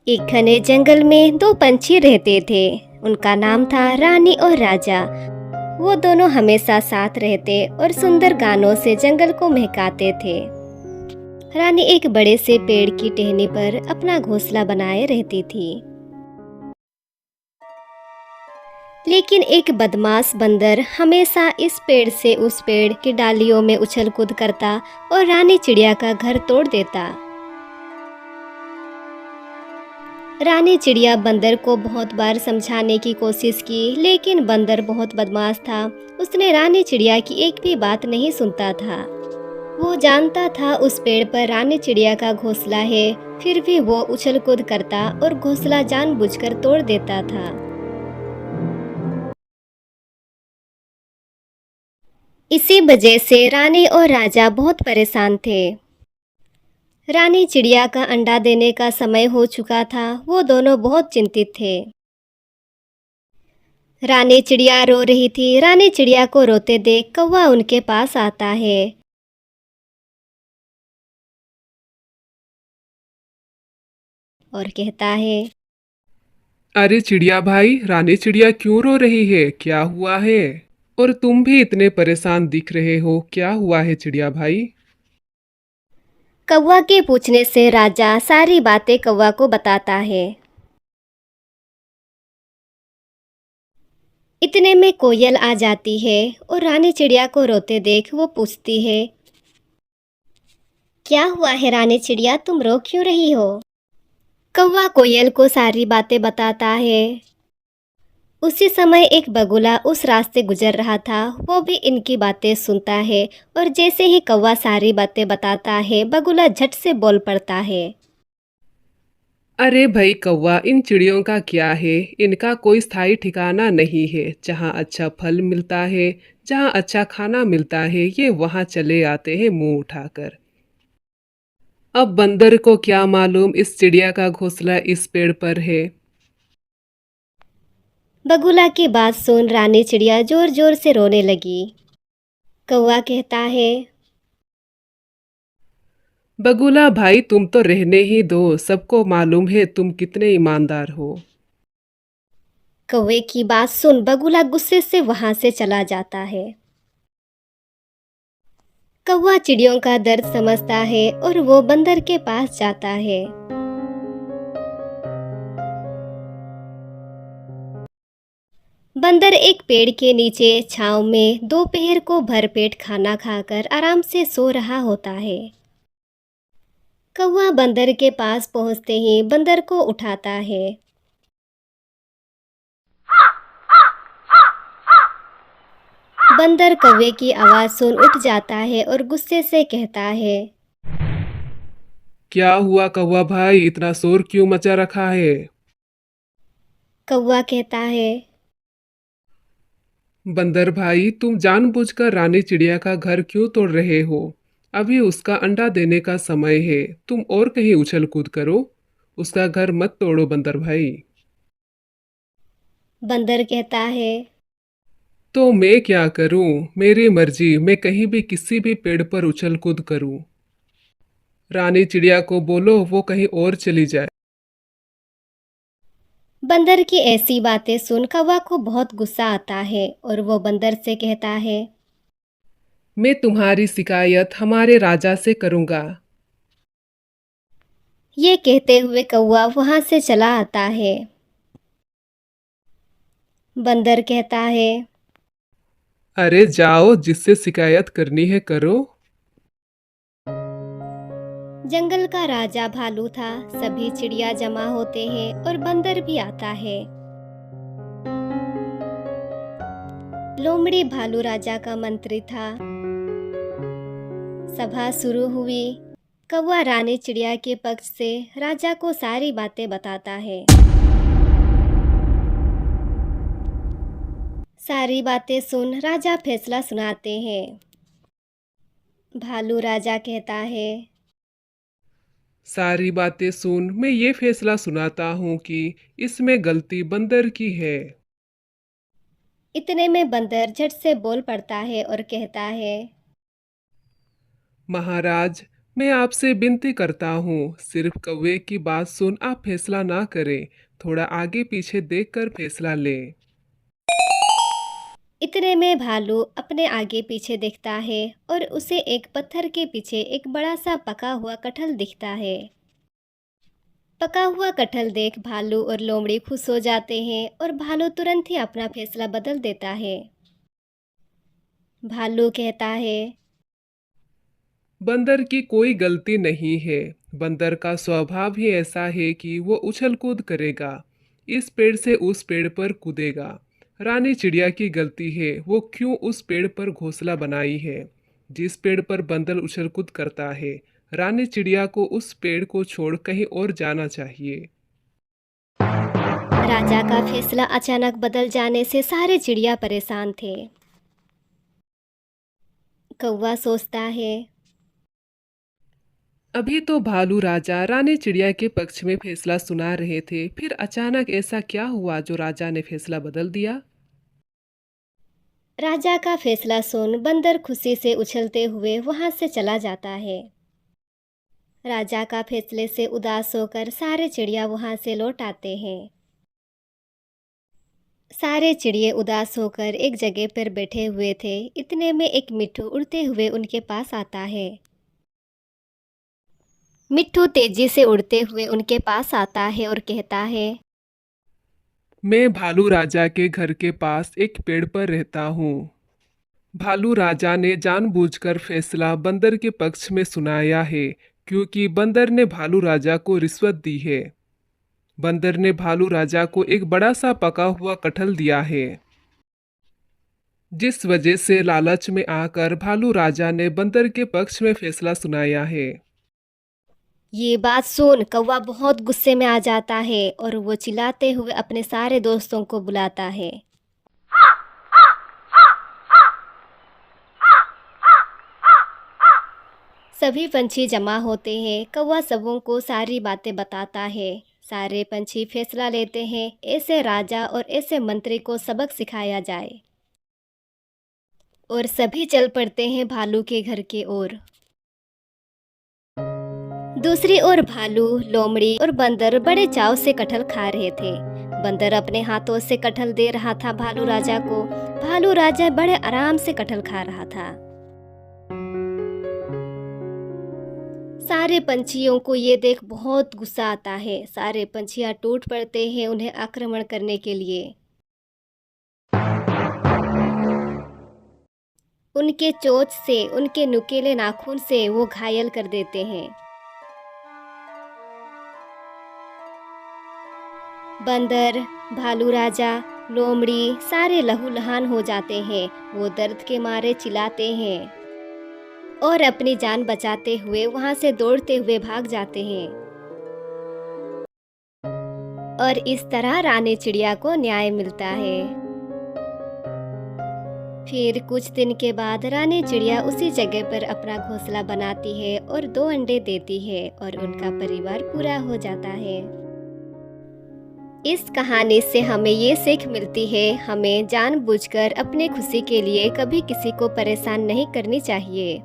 एक घने जंगल में दो पंछी रहते थे। उनका नाम था रानी और राजा। वो दोनों हमेशा साथ रहते और सुंदर गानों से जंगल को महकाते थे। रानी एक बड़े से पेड़ की टहनी पर अपना घोंसला बनाए रहती थी। लेकिन एक बदमाश बंदर हमेशा इस पेड़ से उस पेड़ की डालियों में उछल कूद करता और रानी चिड़िया का घर तोड़ देता। रानी चिड़िया बंदर को बहुत बार समझाने की कोशिश की, लेकिन बंदर बहुत बदमाश था। उसने रानी चिड़िया की एक भी बात नहीं सुनता था। वो जानता था उस पेड़ पर रानी चिड़िया का घोंसला है, फिर भी वो उछल कूद करता और घोंसला जानबूझकर तोड़ देता था। इसी वजह से रानी और राजा बहुत परेशान थे। रानी चिड़िया का अंडा देने का समय हो चुका था। वो दोनों बहुत चिंतित थे। रानी चिड़िया रो रही थी। रानी चिड़िया को रोते देख कौवा उनके पास आता है और कहता है, अरे चिड़िया भाई, रानी चिड़िया क्यों रो रही है? क्या हुआ है? और तुम भी इतने परेशान दिख रहे हो, क्या हुआ है चिड़िया भाई? कौवा के पूछने से राजा सारी बातें कौवा को बताता है। इतने में कोयल आ जाती है और रानी चिड़िया को रोते देख वो पूछती है, क्या हुआ है रानी चिड़िया, तुम रो क्यों रही हो? कौवा कोयल को सारी बातें बताता है। उसी समय एक बगुला उस रास्ते गुजर रहा था। वो भी इनकी बातें सुनता है और जैसे ही कौवा सारी बातें बताता है, बगुला झट से बोल पड़ता है। अरे भाई कौवा, इन चिड़ियों का क्या है? इनका कोई स्थायी ठिकाना नहीं है। जहाँ अच्छा फल मिलता है, जहाँ अच्छा खाना मिलता है, ये वहाँ चले आते हैं मुंह उठाकर। अब बंदर को क्या मालूम इस चिड़िया का घोंसला इस पेड़ पर है। बगुला की बात सुन रानी चिड़िया जोर जोर से रोने लगी। कौवा कहता है, बगुला भाई, तुम तो रहने ही दो। सबको मालूम है तुम कितने ईमानदार हो। कौवे की बात सुन बगुला गुस्से से वहां से चला जाता है। कौवा चिड़ियों का दर्द समझता है और वो बंदर के पास जाता है। बंदर एक पेड़ के नीचे छांव में दोपहर को भरपेट खाना खाकर आराम से सो रहा होता है। कौवा बंदर के पास पहुंचते ही बंदर को उठाता है। बंदर कौवे की आवाज सुन उठ जाता है और गुस्से से कहता है, क्या हुआ कौवा भाई, इतना शोर क्यों मचा रखा है? कौवा कहता है, बंदर भाई, तुम जानबूझकर रानी चिड़िया का घर क्यों तोड़ रहे हो? अभी उसका अंडा देने का समय है। तुम और कहीं उछल कूद करो। उसका घर मत तोड़ो बंदर भाई। बंदर कहता है, तो मैं क्या करूं? मेरी मर्जी, मैं कहीं भी किसी भी पेड़ पर उछल कूद करूं। रानी चिड़िया को बोलो वो कहीं और चली जाए। बंदर की ऐसी बातें सुन कौवा को बहुत गुस्सा आता है और वो बंदर से कहता है, मैं तुम्हारी शिकायत हमारे राजा से करूंगा। ये कहते हुए कौवा वहां से चला आता है। बंदर कहता है, अरे जाओ, जिससे शिकायत करनी है करो। जंगल का राजा भालू था। सभी चिड़िया जमा होते हैं और बंदर भी आता है। लोमड़ी भालू राजा का मंत्री था। सभा शुरू हुई। कौवा रानी चिड़िया के पक्ष से राजा को सारी बातें बताता है। सारी बातें सुन राजा फैसला सुनाते हैं। भालू राजा कहता है, सारी बातें सुन मैं ये फैसला सुनाता हूँ कि इसमें गलती बंदर की है। इतने में बंदर झट से बोल पड़ता है और कहता है, महाराज, मैं आपसे विनती करता हूँ, सिर्फ कौवे की बात सुन आप फैसला ना करें। थोड़ा आगे पीछे देखकर फैसला लें। इतने में भालू अपने आगे पीछे देखता है और उसे एक पत्थर के पीछे एक बड़ा सा पका हुआ कटहल दिखता है। पका हुआ कटहल देख भालू और लोमड़ी खुश हो जाते हैं और भालू तुरंत ही अपना फैसला बदल देता है। भालू कहता है, बंदर की कोई गलती नहीं है। बंदर का स्वभाव ही ऐसा है कि वो उछल कूद करेगा, इस पेड़ से उस पेड़ पर कूदेगा। रानी चिड़िया की गलती है, वो क्यों उस पेड़ पर घोंसला बनाई है जिस पेड़ पर बंदर उछल कूद करता है। रानी चिड़िया को उस पेड़ को छोड़ कहीं और जाना चाहिए। राजा का फैसला अचानक बदल जाने से सारे चिड़िया परेशान थे। कौवा सोचता है, अभी तो भालू राजा रानी चिड़िया के पक्ष में फैसला सुना रहे थे, फिर अचानक ऐसा क्या हुआ जो राजा ने फैसला बदल दिया। राजा का फैसला सुन बंदर खुशी से उछलते हुए वहां से चला जाता है। राजा का फैसले से उदास होकर सारे चिड़िया वहां से लौट आते हैं। सारे चिड़िए उदास होकर एक जगह पर बैठे हुए थे। इतने में एक मिट्ठू उड़ते हुए उनके पास आता है। मिट्ठू तेजी से उड़ते हुए उनके पास आता है और कहता है, मैं भालू राजा के घर के पास एक पेड़ पर रहता हूँ। भालू राजा ने जानबूझकर फैसला बंदर के पक्ष में सुनाया है, क्योंकि बंदर ने भालू राजा को रिश्वत दी है। बंदर ने भालू राजा को एक बड़ा सा पका हुआ कटहल दिया है, जिस वजह से लालच में आकर भालू राजा ने बंदर के पक्ष में फैसला सुनाया है। ये बात सुन कौवा बहुत गुस्से में आ जाता है और वो चिल्लाते हुए अपने सारे दोस्तों को बुलाता है। सभी पंछी जमा होते हैं। कौवा सबों को सारी बातें बताता है। सारे पंछी फैसला लेते हैं, ऐसे राजा और ऐसे मंत्री को सबक सिखाया जाए। और सभी चल पड़ते हैं भालू के घर की ओर। दूसरी ओर भालू, लोमड़ी और बंदर बड़े चाव से कटहल खा रहे थे। बंदर अपने हाथों से कटहल दे रहा था भालू राजा को। भालू राजा बड़े आराम से कटहल खा रहा था। सारे पंछियों को ये देख बहुत गुस्सा आता है। सारे पंछियां टूट पड़ते हैं उन्हें आक्रमण करने के लिए। उनके चोंच से, उनके नुकीले नाखून से वो घायल कर देते हैं। बंदर, भालू राजा, लोमड़ी सारे लहूलुहान हो जाते हैं। वो दर्द के मारे चिल्लाते हैं और अपनी जान बचाते हुए वहां से दौड़ते हुए भाग जाते हैं। और इस तरह रानी चिड़िया को न्याय मिलता है। फिर कुछ दिन के बाद रानी चिड़िया उसी जगह पर अपना घोंसला बनाती है और 2 अंडे देती है और उनका परिवार पूरा हो जाता है। इस कहानी से हमें ये सीख मिलती है, हमें जानबूझकर अपनी खुशी के लिए कभी किसी को परेशान नहीं करनी चाहिए।